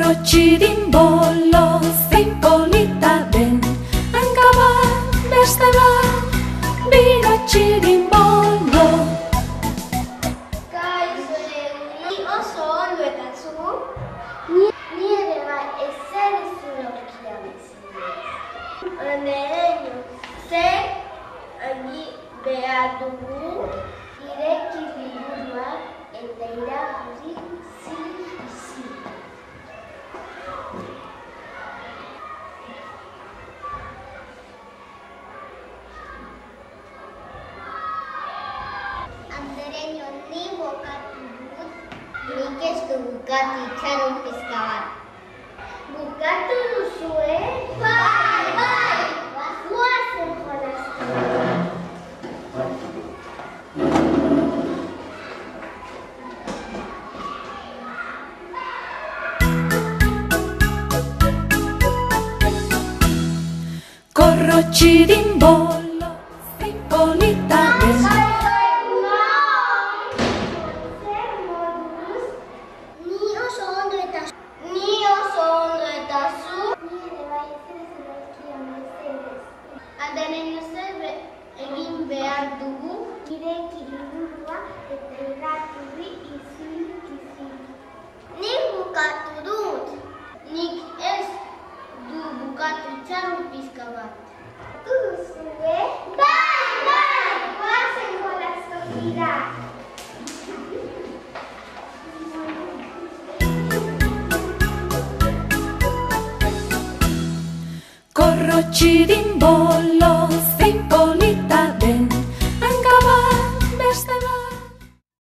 Corro txirimbolo, zein polita den, hanka bat, beste bat, bira txirimbolo. Kaixo Leuni, oso ondo eta zu? Ni ere bai ezer ez zulokia bezala. Honereño, zer egin behar dugu ireki liburua eta irakurri zil. Andereño, ni bukatu dut. Nik ez du bukatu itxaron pizka bat. Bukatu duzue? Bai! Goazen jolaztu. Corro txirimbolo, zein polita den. Ni oso ondo eta zu? Ni ere bai ezer zulokia mesedez. Andereño, zer egin behar dugu ireki liburua eta irakurri izil. Nik bukatu dut. Nik ez du bukatu itxaron pizka bat. Duzue? Bai! Goazen jolastokira. Corro txirimbolo,